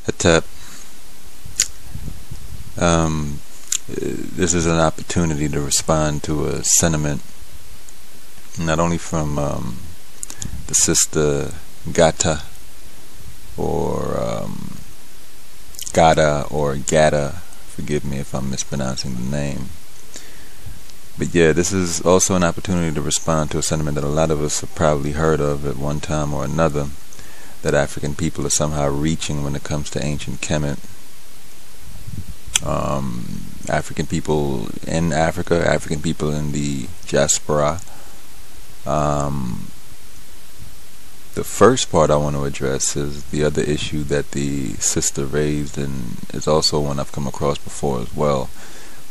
Hatep, this is an opportunity to respond to a sentiment not only from the sister Gata or Gata or Gata, forgive me if I'm mispronouncing the name, but yeah, this is also an opportunity to respond to a sentiment that a lot of us have probably heard of at one time or another, that African people are somehow reaching when it comes to ancient Kemet. African people in Africa, African people in the diaspora. The first part I want to address is the other issue that the sister raised, and is also one I've come across before as well.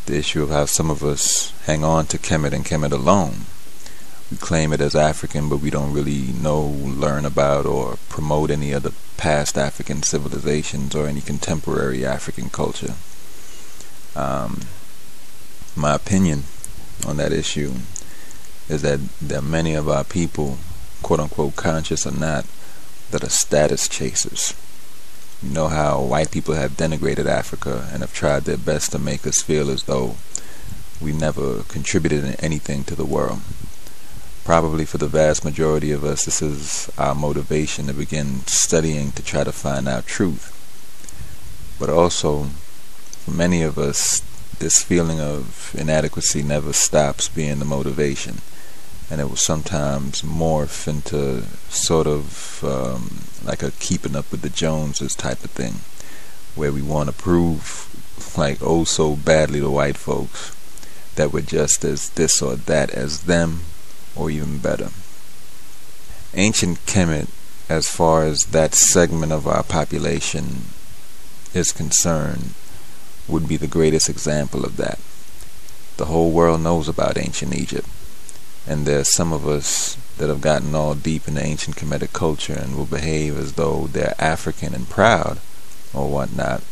The issue of how some of us hang on to Kemet and Kemet alone. We claim it as African, but we don't really know, learn about, or promote any other past African civilizations or any contemporary African culture. My opinion on that issue is that there are many of our people, quote-unquote conscious or not, that are status chasers. You know how white people have denigrated Africa and have tried their best to make us feel as though we never contributed anything to the world. Probably for the vast majority of us, this is our motivation to begin studying to try to find out truth. But also, for many of us, this feeling of inadequacy never stops being the motivation, and it will sometimes morph into sort of like a keeping up with the Joneses type of thing, where we want to prove, like oh so badly, to white folks that we're just as this or that as them, or even better. Ancient Kemet, as far as that segment of our population is concerned, would be the greatest example of that. The whole world knows about ancient Egypt, and there's some of us that have gotten all deep into ancient Kemetic culture and will behave as though they're African and proud or whatnot,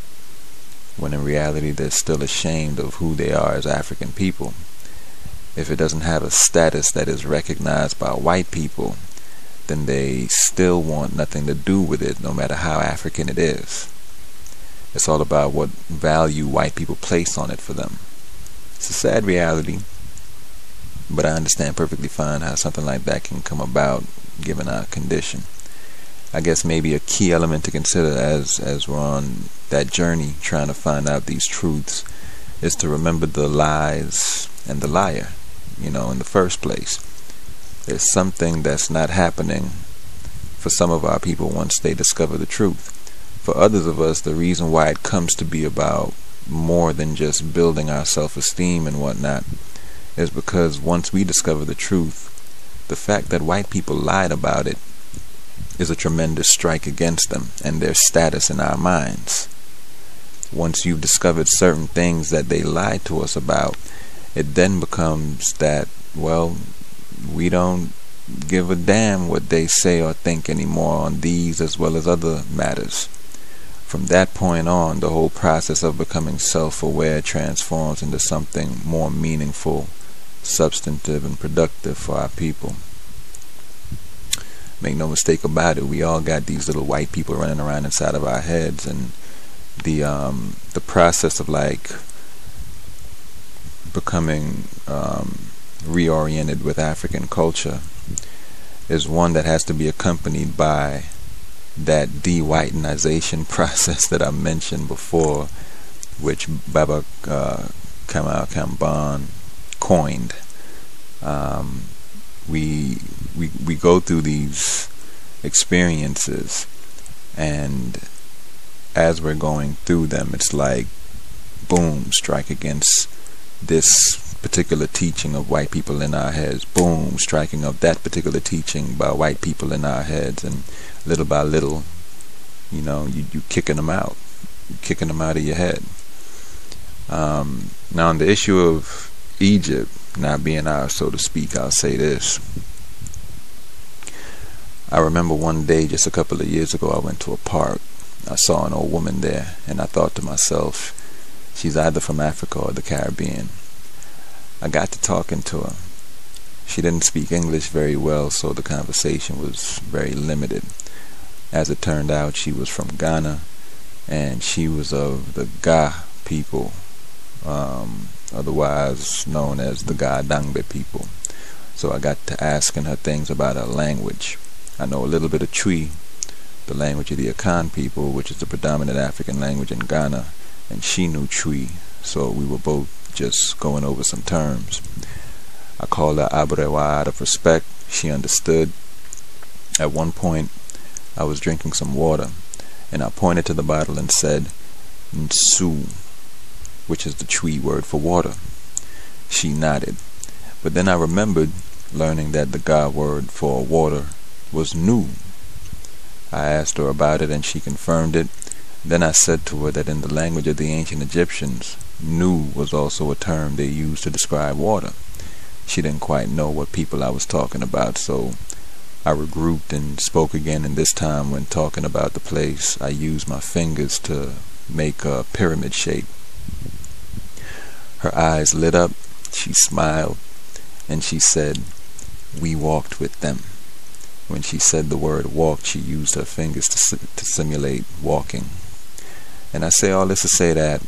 when in reality they're still ashamed of who they are as African people. If it doesn't have a status that is recognized by white people, then they still want nothing to do with it, no matter how African it is. It's all about what value white people place on it for them. It's a sad reality, but I understand perfectly fine how something like that can come about given our condition. I guess maybe a key element to consider as we're on that journey trying to find out these truths is to remember the lies and the liar, in the first place. There's something that's not happening for some of our people once they discover the truth. For others of us, the reason why it comes to be about more than just building our self-esteem and whatnot is because once we discover the truth, the fact that white people lied about it is a tremendous strike against them and their status in our minds. Once you've discovered certain things that they lied to us about, it then becomes that, well, we don't give a damn what they say or think anymore on these as well as other matters. From that point on, the whole process of becoming self-aware transforms into something more meaningful, substantive, and productive for our people. Make no mistake about it, we all got these little white people running around inside of our heads, and the process of becoming reoriented with African culture is one that has to be accompanied by that de-whitenization process that I mentioned before, which Baba Kamal Kamban coined. We go through these experiences, and as we're going through them, it's like boom, strike against this particular teaching of white people in our heads, boom, striking of that particular teaching by white people in our heads, and little by little, you kicking them out. You're kicking them out of your head. Now on the issue of Egypt not being ours, so to speak, I'll say this. I remember one day just a couple of years ago, I went to a park. I saw an old woman there, and I thought to myself, she's either from Africa or the Caribbean. I got to talking to her. She didn't speak English very well, so the conversation was very limited. As it turned out, she was from Ghana, and she was of the Ga people, otherwise known as the Ga Dangbe people. So I got to asking her things about her language. I know a little bit of Twi, the language of the Akan people, which is the predominant African language in Ghana, and she knew Twi, so we were both just going over some terms. I called her Abrewa out of respect. She understood. At one point, I was drinking some water, and I pointed to the bottle and said, Nsu, which is the Twi word for water. She nodded, but then I remembered learning that the Ga word for water was Nu. I asked her about it, and she confirmed it. Then I said to her that in the language of the ancient Egyptians, Nu was also a term they used to describe water. She didn't quite know what people I was talking about, so I regrouped and spoke again, and this time when talking about the place, I used my fingers to make a pyramid shape. Her eyes lit up, she smiled, and she said, "We walked with them." When she said the word walked, she used her fingers to simulate walking. And I say all this to say that